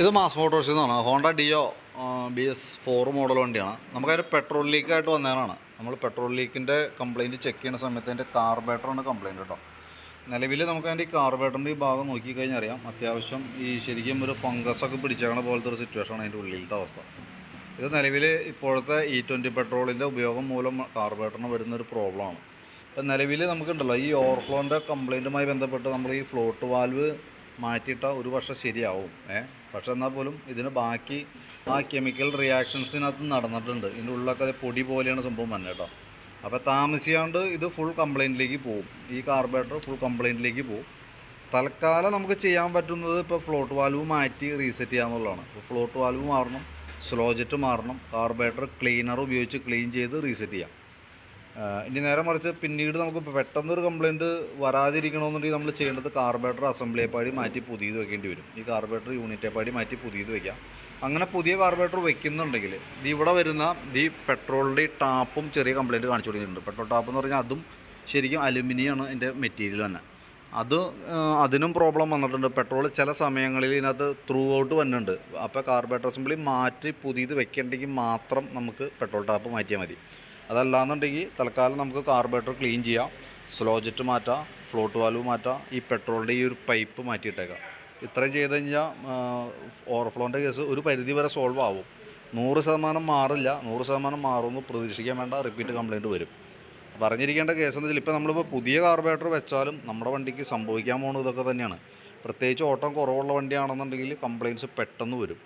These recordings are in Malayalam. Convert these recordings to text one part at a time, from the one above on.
ഇത് മാസ് മോട്ടോഴ്സിൽ നിന്നാണ്. ഹോണ്ട ഡിയോ BS4 മോഡൽ വണ്ടിയാണ്. നമുക്കതിൻ്റെ പെട്രോൾ ലീക്കായിട്ട് വന്നതാണ്. നമ്മൾ പെട്രോൾ ലീക്കിൻ്റെ കംപ്ലയിൻറ്റ് ചെക്ക് ചെയ്യുന്ന സമയത്ത് അതിൻ്റെ കാർബേറ്ററാണ് കംപ്ലയിൻറ്റ് കേട്ടോ. നിലവിൽ നമുക്ക് അതിൻ്റെ ഈ കാർബേറ്ററിൻ്റെ ഈ ഭാഗം നോക്കിക്കഴിഞ്ഞാൽ അറിയാം, അത്യാവശ്യം ഈ ശരിക്കും ഒരു ഫംഗസൊക്കെ പിടിച്ചേക്കണ പോലത്തെ ഒരു സിറ്റുവേഷനാണ് അതിൻ്റെ ഉള്ളിലത്തെ അവസ്ഥ. ഇത് നിലവിൽ ഇപ്പോഴത്തെ E20 പെട്രോളിൻ്റെ ഉപയോഗം മൂലം കാർബേറ്ററിന് വരുന്നൊരു പ്രോബ്ലമാണ്. ഇപ്പം നിലവിൽ നമുക്കുണ്ടല്ലോ ഈ ഓവർഫ്ലോൻ്റെ കംപ്ലയിൻറ്റുമായി ബന്ധപ്പെട്ട് നമ്മൾ ഈ ഫ്ലോട്ട് വാൽവ് മാറ്റിയിട്ട ഒരു വർഷം ശരിയാവും. പക്ഷെ എന്നാൽ പോലും ഇതിന് ബാക്കി ആ കെമിക്കൽ റിയാക്ഷൻസിനകത്ത് നടന്നിട്ടുണ്ട്. ഇതിൻ്റെ ഉള്ളിലൊക്കെ അത് പൊടി പോലെയാണ് സംഭവം തന്നെ കേട്ടോ. അപ്പോൾ താമസിയാണ്ട് ഇത് ഫുൾ കംപ്ലയിൻറ്റിലേക്ക് പോകും. ഈ കാർബേറ്റർ ഫുൾ കംപ്ലയിൻറ്റിലേക്ക് പോകും. തൽക്കാലം നമുക്ക് ചെയ്യാൻ പറ്റുന്നത് ഇപ്പോൾ ഫ്ലോട്ട് വാൽവ് മാറ്റി റീസെറ്റ് ചെയ്യാന്നുള്ളതാണ്. ഇപ്പോൾ ഫ്ലോട്ട് വാൽവ് മാറണം, സ്ലോ ജെറ്റ് മാറണം, കാർബേറ്റർ ക്ലീനർ ഉപയോഗിച്ച് ക്ലീൻ ചെയ്ത് റീസെറ്റ് ചെയ്യാം. ഇനി നേരെ മറിച്ച് പിന്നീട് നമുക്ക് പെട്ടെന്നൊരു കംപ്ലയിൻറ്റ് വരാതിരിക്കണമെന്നുണ്ടെങ്കിൽ നമ്മൾ ചെയ്യേണ്ടത് കാർബേറ്റർ അസംബ്ലിയെ പാടി മാറ്റി പുതിയത് വെക്കേണ്ടി വരും. ഈ കാർബേറ്റർ യൂണിറ്റെ പാടി മാറ്റി പുതിയത് വയ്ക്കാം. അങ്ങനെ പുതിയ കാർബേറ്റർ വെക്കുന്നുണ്ടെങ്കിൽ ഇവിടെ വരുന്ന ഈ പെട്രോളിൻ്റെ ടാപ്പും ചെറിയ കംപ്ലയിൻറ്റ് കാണിച്ചു കൊടുക്കുന്നുണ്ട്. പെട്രോൾ ടാപ്പ് എന്ന് പറഞ്ഞാൽ അതും ശരിക്കും അലുമിനിയമാണ് അതിൻ്റെ മെറ്റീരിയൽ തന്നെ. അതിനും പ്രോബ്ലം വന്നിട്ടുണ്ട്. പെട്രോൾ ചില സമയങ്ങളിൽ ഇതിനകത്ത് ത്രൂ ഔട്ട് വന്നിട്ടുണ്ട്. അപ്പോൾ കാർബേറ്റർ അസംബ്ലി മാറ്റി പുതിയത് വെക്കേണ്ടെങ്കിൽ മാത്രം നമുക്ക് പെട്രോൾ ടാപ്പ് മാറ്റിയാൽ മതി. അതല്ലാന്നുണ്ടെങ്കിൽ തൽക്കാലം നമുക്ക് കാർബേറ്റർ ക്ലീൻ ചെയ്യാം, സ്ലോ ജെറ്റ് മാറ്റാം, ഫ്ലോട്ട് വാൽവ് മാറ്റാം, ഈ പെട്രോളിൻ്റെ ഈ ഒരു പൈപ്പ് മാറ്റിയിട്ടേക്കാം. ഇത്രയും ചെയ്ത് കഴിഞ്ഞാൽ ഓവർഫ്ലോൻ്റെ കേസ് ഒരു പരിധി വരെ സോൾവ് ആവും. 100% മാറില്ല, 100% മാറുമെന്ന് പ്രതീക്ഷിക്കാൻ വേണ്ട. റിപ്പീറ്റ് കംപ്ലയിൻറ്റ് വരും. പറഞ്ഞിരിക്കേണ്ട കേസ് എന്ന് വെച്ചാൽ ഇപ്പോൾ നമ്മളിപ്പോൾ പുതിയ കാർബേറ്റർ വെച്ചാലും നമ്മുടെ വണ്ടിക്ക് സംഭവിക്കാൻ പോകുന്നത് ഇതൊക്കെ തന്നെയാണ്. പ്രത്യേകിച്ച് ഓട്ടം കുറവുള്ള വണ്ടിയാണെന്നുണ്ടെങ്കിൽ കംപ്ലയിൻറ്റ്സ് പെട്ടെന്ന് വരും.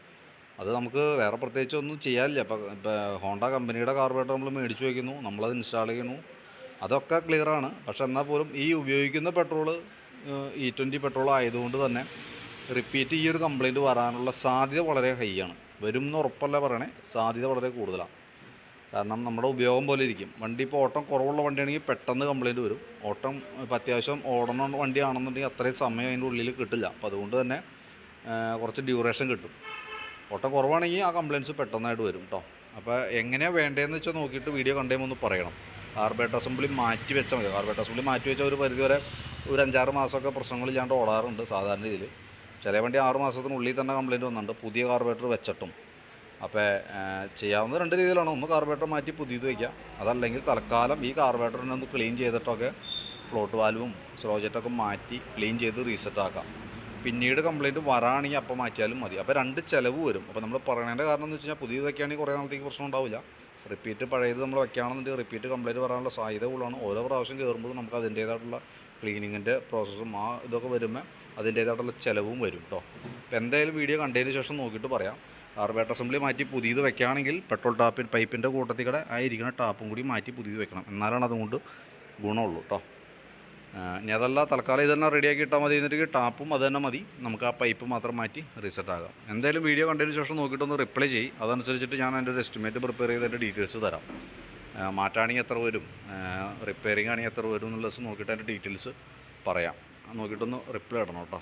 അത് നമുക്ക് വേറെ പ്രത്യേകിച്ച് ഒന്നും ചെയ്യാനില്ല. ഇപ്പോൾ ഹോണ്ട കമ്പനിയുടെ കാർബേറ്റർ നമ്മൾ മേടിച്ച് വയ്ക്കുന്നു, നമ്മളത് ഇൻസ്റ്റാൾ ചെയ്യുന്നു, അതൊക്കെ ക്ലിയറാണ്. പക്ഷെ എന്നാൽ പോലും ഈ ഉപയോഗിക്കുന്ന പെട്രോൾ E20 പെട്രോൾ ആയതുകൊണ്ട് തന്നെ റിപ്പീറ്റ് ഈ ഒരു കംപ്ലയിൻറ്റ് വരാനുള്ള സാധ്യത വളരെ ഹൈ ആണ്. വരും എന്ന് ഉറപ്പല്ല പറയണേ, സാധ്യത വളരെ കൂടുതലാണ്. കാരണം നമ്മുടെ ഉപയോഗം പോലെ ഇരിക്കും. വണ്ടി ഇപ്പോൾ ഓട്ടം കുറവുള്ള വണ്ടിയാണെങ്കിൽ പെട്ടെന്ന് കംപ്ലയിൻറ്റ് വരും. ഓട്ടം ഇപ്പോൾ അത്യാവശ്യം ഓടണ വണ്ടിയാണെന്നുണ്ടെങ്കിൽ അത്രയും സമയം അതിൻ്റെ ഉള്ളിൽ കിട്ടില്ല. അപ്പോൾ അതുകൊണ്ട് തന്നെ കുറച്ച് ഡ്യൂറേഷൻ കിട്ടും. ഓട്ടം കുറവാണെങ്കിൽ ആ കംപ്ലയിൻറ്റ്സ് പെട്ടെന്നായിട്ട് വരും കേട്ടോ. അപ്പോൾ എങ്ങനെയാണ് വേണ്ടതെന്ന് വെച്ചാൽ നോക്കിയിട്ട് വീഡിയോ കണ്ടുമ്പോൾ ഒന്ന് പറയണം. കാർബേറ്റർ അസംബ്ലി മാറ്റി വെച്ചാൽ മതി. കാർബേറ്റർ അസംബ്ലി മാറ്റി വെച്ചാൽ ഒരു പരിധി വരെ ഒരു 5-6 മാസമൊക്കെ പ്രശ്നങ്ങളില്ലാണ്ട് ഓടാറുണ്ട് സാധാരണ രീതിയിൽ. ചില വണ്ടി 6 മാസത്തിനുള്ളിൽ തന്നെ കംപ്ലയിൻറ്റ് വന്നിട്ടുണ്ട് പുതിയ കാർബേറ്റർ വെച്ചിട്ടും. അപ്പോൾ ചെയ്യാവുന്ന 2 രീതിയിലാണ്. ഒന്ന് കാർബേറ്റർ മാറ്റി പുതിയത് വയ്ക്കുക, അതല്ലെങ്കിൽ തൽക്കാലം ഈ കാർബേറ്ററിനെ ഒന്ന് ക്ലീൻ ചെയ്തിട്ടൊക്കെ ഫ്ലോട്ട് വാൽവും സ്ലോ ജെറ്റൊക്കെ മാറ്റി ക്ലീൻ ചെയ്ത് റീസെറ്റ് ആക്കാം. പിന്നീട് കംപ്ലയിൻറ്റ് വരാണെങ്കിൽ അപ്പോൾ മാറ്റിയാലും മതി. അപ്പോൾ 2 ചിലവ് വരും. അപ്പോൾ നമ്മൾ പറയണതിൻ്റെ കാരണം എന്ന് വെച്ച് കഴിഞ്ഞാൽ പുതിയത് വയ്ക്കുകയാണെങ്കിൽ കുറേ നാളത്തേക്ക് പ്രശ്നം ഉണ്ടാവില്ല. റിപ്പീറ്റ് പഴയത് നമ്മൾ വയ്ക്കുകയാണെന്നുണ്ടെങ്കിൽ റിപ്പീറ്റ് കംപ്ലയിൻറ്റ് വരാനുള്ള സാധ്യത കൂടുതലാണ്. ഓരോ പ്രാവശ്യം കയറുമ്പോഴും നമുക്ക് അതിൻ്റേതായിട്ടുള്ള ക്ലീനിങ്ങിൻ്റെ പ്രോസസ്സും ഇതൊക്കെ വരുമ്പോൾ അതിൻ്റേതായിട്ടുള്ള ചിലവും വരും കേട്ടോ. അപ്പോൾ എന്തായാലും വീഡിയോ കണ്ടതിന് ശേഷം നോക്കിയിട്ട് പറയാം. കാർബേറ്റർ അസംബ്ലി മാറ്റി പുതിയത് വെക്കുകയാണെങ്കിൽ പെട്രോൾ പൈപ്പിൻ്റെ കൂട്ടത്തിൽ കൂടെ ആയിരിക്കുന്ന ടാപ്പും കൂടി മാറ്റി പുതിയത് വെക്കണം. എന്നാലാണ് അതുകൊണ്ട് ഗുണമുള്ളൂ കേട്ടോ. ഇനി അതല്ല തൽക്കാലം ഇതെല്ലാം റെഡിയാക്കി ഇട്ടാൽ മതി. എന്നിട്ട് ടാപ്പും അത് തന്നെ മതി. നമുക്ക് ആ പൈപ്പ് മാത്രം മാറ്റി റീസെറ്റ് ആകാം. എന്തായാലും വീഡിയോ കണ്ടതിന് ശേഷം നോക്കിയിട്ടൊന്ന് റിപ്ലൈ ചെയ്യും. അതനുസരിച്ചിട്ട് ഞാൻ അതിൻ്റെ ഒരു എസ്റ്റിമേറ്റ് പ്രിപ്പയർ ചെയ്തതിൻ്റെ ഡീറ്റെയിൽസ് തരാം. മാറ്റാണെങ്കിൽ എത്ര വരും, റിപ്പയറിംഗ് ആണെങ്കിൽ എത്ര വരും എന്നുള്ളത് നോക്കിയിട്ട് അതിൻ്റെ ഡീറ്റെയിൽസ് പറയാം. നോക്കിയിട്ടൊന്ന് റിപ്ലൈ ഇടണം കേട്ടോ.